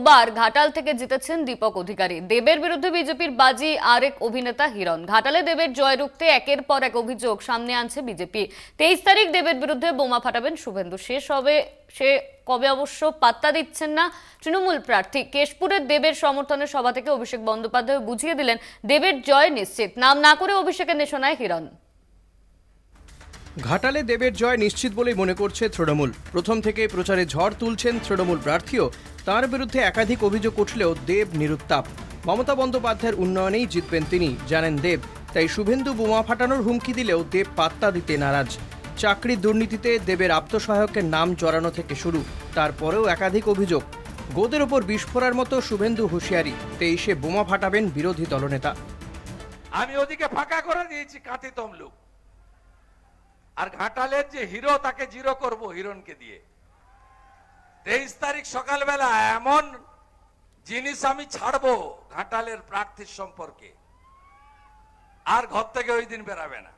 বার ঘাটাল থেকে জিতেছেন দীপক অধিকারী। দেবের বিরুদ্ধে বিজেপির বাজি আরেক অভিনেতা হিরণ। ঘাটালে দেবের জয় রুখতে একের পর এক অভিযোগ সামনে আনছে বিজেপি। 23 তারিখ দেবের বিরুদ্ধে বোমা ফাটাবেন শুভেন্দু। সে কবে অবশ্য পাত্তা দিচ্ছেন না তৃণমূল প্রার্থী। কেশপুরের দেবের সমর্থনে সভা থেকে অভিষেক বন্দ্যোপাধ্যায় বুঝিয়ে দিলেন দেবের জয় নিশ্চিত। নাম না করে অভিষেকের নিশানায় হিরণ। ঘাটালে দেবের জয় নিশ্চিত বলেই মনে করছে তৃণমূল। প্রথম থেকে প্রচারে ঝড় তুলছেন তৃণমূল প্রার্থীও। তার বিরুদ্ধে একাধিক অভিযোগ উঠলেও দেব নিরুত্তাপ। মমতা বন্দ্যোপাধ্যায়ের উন্নয়নেই জিতবেন তিনি, জানেন দেব। তাই শুভেন্দু বোমা ফাটানোর হুমকি দিলেও দেব পাত্তা দিতে নারাজ। চাকরির দুর্নীতিতে দেবের আপ্তসহায়কের নাম জড়ানো থেকে শুরু। তারপরেও একাধিক অভিযোগ। গোদের ওপর বিস্ফোরার মতো শুভেন্দু হুঁশিয়ারি, 23-এ বোমা ফাটাবেন বিরোধী দলনেতা। আমি ওদিকে ফাঁকা করে দিয়েছি কাঁথি তমলুক, আর ঘাটালের যে হিরো তাকে জিরো করব হিরণকে দিয়ে। 23 তারিখ সকালবেলা এমন জিনিস আমি ছাড়বো ঘাটালের প্রার্থীর সম্পর্কে, আর ঘর থেকে ওই দিন বেরাবে না।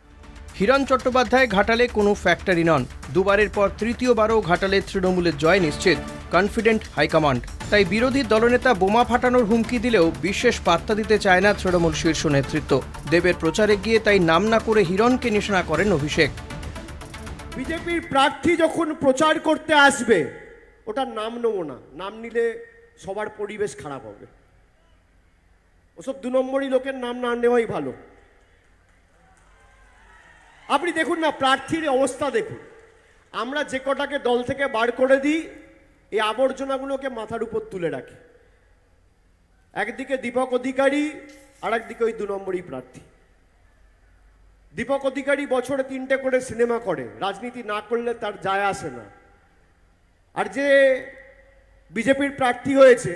হিরণ চট্টোপাধ্যায় ঘাটালে কোনো ফ্যাক্টরি নন। দুবারের পর তৃতীয়বারও ঘাটালে তৃণমূলের জয় নিশ্চিত, কনফিডেন্ট হাইকমান্ড। তাই বিরোধী দলনেতা বোমা ফাটানোর হুমকি দিলেও বিশেষ পাত্তা দিতে চায় না তৃণমূল শীর্ষ নেতৃত্ব। দেবের প্রচারে গিয়ে তাই নাম না করে হিরণকে নিশানা করেন অভিষেক। বিজেপির প্রার্থী যখন প্রচার করতে আসবে ওটার নাম নেবো না, নাম নিলে সবার পরিবেশ খারাপ হবে। ওসব 2 নম্বরই লোকের নাম না নেওয়াই ভালো। আপনি দেখুন না প্রার্থীর অবস্থা দেখুন। আমরা যে কটাকে দল থেকে বার করে দিই এই আবর্জনাগুলোকে মাথার উপর তুলে রাখি। একদিকে দীপক অধিকারী আর একদিকে ওই 2 নম্বরই প্রার্থী। দীপক অধিকারী বছরে 3টে করে সিনেমা করে, রাজনীতি না করলে তার যায় আসে না। আর যে বিজেপির প্রার্থী হয়েছে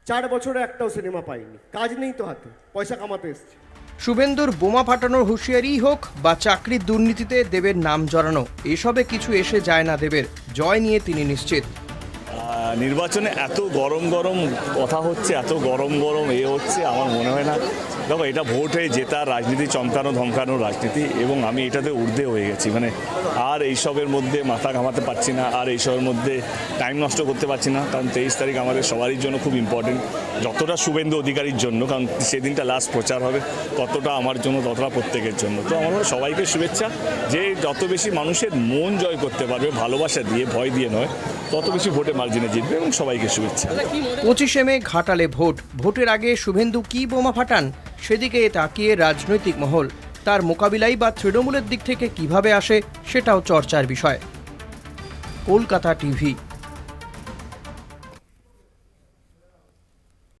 4 বছরে একটাও সিনেমা পায়নি, কাজ নেই তো হাতে, পয়সা কামাতে এসছে। শুভেন্দুর বোমা ফাটানোর হুঁশিয়ারিই হোক বা চাকরির দুর্নীতিতে দেবের নাম জড়ানো, এসবে কিছু এসে যায় না দেবের। জয় নিয়ে তিনি নিশ্চিত। নির্বাচনে এত গরম গরম কথা হচ্ছে, এত গরম গরম হচ্ছে, আমার মনে হয় না। দেখো, এটা ভোটে জেতার রাজনীতি, চমকানো ধমকানোর রাজনীতি, এবং আমি এটাতে ঊর্ধ্বে হয়ে গেছি। আর এইসবের মধ্যে মাথা ঘামাতে পারছি না, আর এইসবের মধ্যে টাইম নষ্ট করতে পারছি না। কারণ 23 তারিখ আমাদের সবারই জন্য খুব ইম্পর্টেন্ট, যতটা শুভেন্দু অধিকারীর জন্য, কারণ সেদিনটা লাস্ট প্রচার হবে, ততটা আমার জন্য, ততটা প্রত্যেকের জন্য। তো আমার সবাইকে শুভেচ্ছা, যে যত বেশি মানুষের মন জয় করতে পারবে ভালোবাসা দিয়ে, ভয় দিয়ে নয়, তত বেশি ভোটে মার্জিনে জিতবে, এবং সবাইকে শুভেচ্ছা। 25 মে ঘাটালে ভোট। ভোটের আগে শুভেন্দু কি বোমা ফাটান সেদিকে তাকিয়ে রাজনৈতিক মহল। তার মোকাবিলাই বা তৃণমূলের দিক থেকে কিভাবে আসে সেটাও চর্চার বিষয়। কলকাতা টিভি।